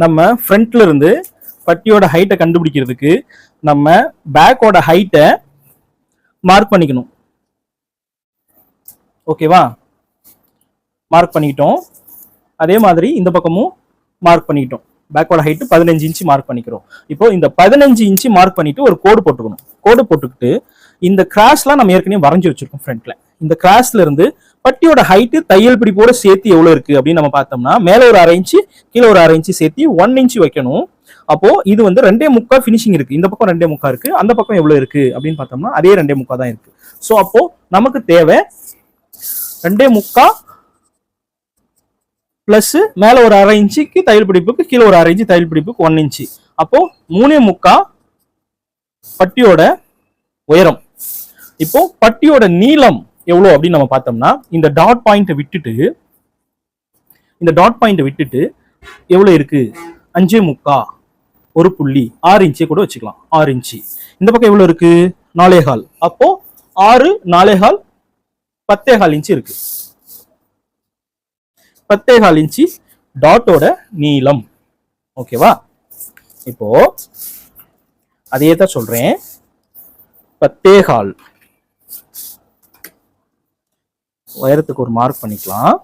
நம்ம ஃப்ரண்ட்ல இருந்து பட்டியோட ஹைட்டை கண்டுபிடிக்கிறதுக்கு நம்ம பேக்கோட ஹைட்டை மார்க் பண்ணிக்கணும். ஓகேவா? மார்க் பண்ணிக்கிட்டோம். அதே மாதிரி இந்த பக்கமும் மார்க் பண்ணிக்கிட்டோம். பேக்கோட ஹைட்டு 15 இன்ச்சு மார்க் பண்ணிக்கிறோம். இப்போ இந்த 15 இன்ச்சு மார்க் பண்ணிட்டு ஒரு கோடு போட்டுக்கணும். கோடு போட்டுக்கிட்டு இந்த கிராஸ்லாம் நம்ம ஏற்கனவே வரைஞ்சி வச்சிருக்கோம் ஃப்ரண்ட்ல. இந்த கிராஸ்ல இருந்து பட்டியோட ஹைட்டு தையல் பிடிப்போட சேர்த்து எவ்வளவு இருக்கு அப்படின்னு நம்ம பார்த்தோம்னா மேல ஒரு 1/2 இன்ச்சு கீழே ஒரு 1/2 இன்ச்சு சேர்த்து 1 இன்ச்சு வைக்கணும். அப்போ இது வந்து 2.75 ஃபினிஷிங் இருக்கு. இந்த பக்கம் 2.75 இருக்கு, அந்த பக்கம் எவ்வளவு இருக்கு அப்படின்னு பார்த்தோம்னா அதே 2.75 தான் இருக்கு. ஸோ அப்போ நமக்கு தேவை 2.75 பிளஸ் மேல ஒரு 1/2 இன்ச்சுக்கு தையல் பிடிப்புக்கு கீழே ஒரு 1/2 இன்ச்சு தையல் பிடிப்புக்கு 1 இன்ச்சு. அப்போ 3.75 பட்டியோட உயரம். இப்போ பட்டியோட நீளம் எவ்வளவு அப்படின்னு நம்ம பார்த்தோம்னா இந்த டாட் பாயிண்ட் விட்டுட்டு எவ்வளவு இருக்கு? 5.75 ஒரு புள்ளி 6 இன்ச்சே கூட வச்சுக்கலாம். 6 இன்ச்சு. இந்த பக்கம் எவ்வளவு இருக்கு? 4.25. அப்போ 6 4.25 10.25 இன்ச்சு இருக்கு. 10.25 இன்ச்சு டாட்டோட நீளம். ஓகேவா? இப்போ அதே தான் சொல்றேன். 10.25 உயரத்துக்கு ஒரு மார்க் பண்ணிக்கலாம்.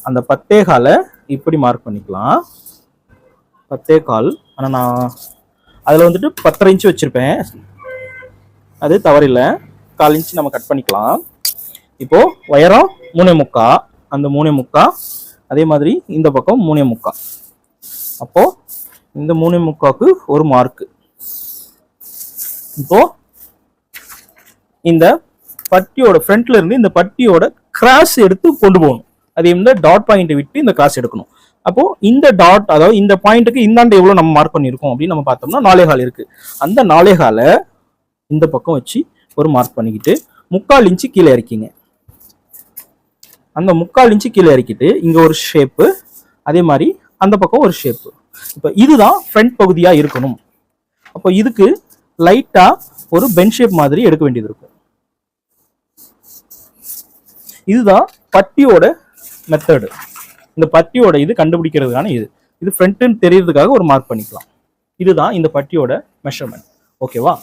அந்த 10.25 இப்படி மார்க் பண்ணிக்கலாம். 10.25. ஆனா நான் அதுல வந்துட்டு 10.5 இன்ச்சு வச்சிருப்பேன். அது தவறில்லை. 1/4 இன்ச்சு நம்ம கட் பண்ணிக்கலாம். இப்போ உயரம் 3.75. அந்த 3.75 அதே மாதிரி இந்த பக்கம் 3.75. அப்போ இந்த 3.75க்கு ஒரு மார்க். இப்போ இந்த பட்டியோட ஃப்ரண்ட்ல இருந்து இந்த பட்டியோட கிராஸ் எடுத்து கொண்டு போகணும். அது இந்த டாட் பாயிண்ட் விட்டு இந்த கிராஸ் எடுக்கணும். அப்போ இந்த டாட், அதாவது இந்த பாயிண்ட்டுக்கு இந்தாண்ட எவ்வளவு நம்ம மார்க் பண்ணியிருக்கோம் அப்படின்னு நம்ம பார்த்தோம்னா 4.25 இருக்கு. அந்த 4.25 இந்த பக்கம் வச்சு ஒரு மார்க் பண்ணிக்கிட்டு 3/4 இன்ச்சு கீழே இறக்கிங்க. அந்த 3/4 இன்ச்சு கீழே இறக்கிட்டு இங்க ஒரு ஷேப்பு, அதே மாதிரி அந்த பக்கம் ஒரு ஷேப்பு. இப்போ இதுதான் ஃப்ரண்ட் பகுதியா இருக்கணும். அப்போ இதுக்கு லைட்டா ஒரு பென் ஷேப் மாதிரி எடுக்க வேண்டியது இருக்கும். இதுதான் பட்டியோட மெத்தடு. இந்த பட்டியோட இது கண்டுபிடிக்கிறதுக்கான இது ஃப்ரண்ட்னு தெரியறதுக்காக ஒரு மார்க் பண்ணிக்கலாம். இதுதான் இந்த பட்டியோட மெஷர்மெண்ட். ஓகேவா?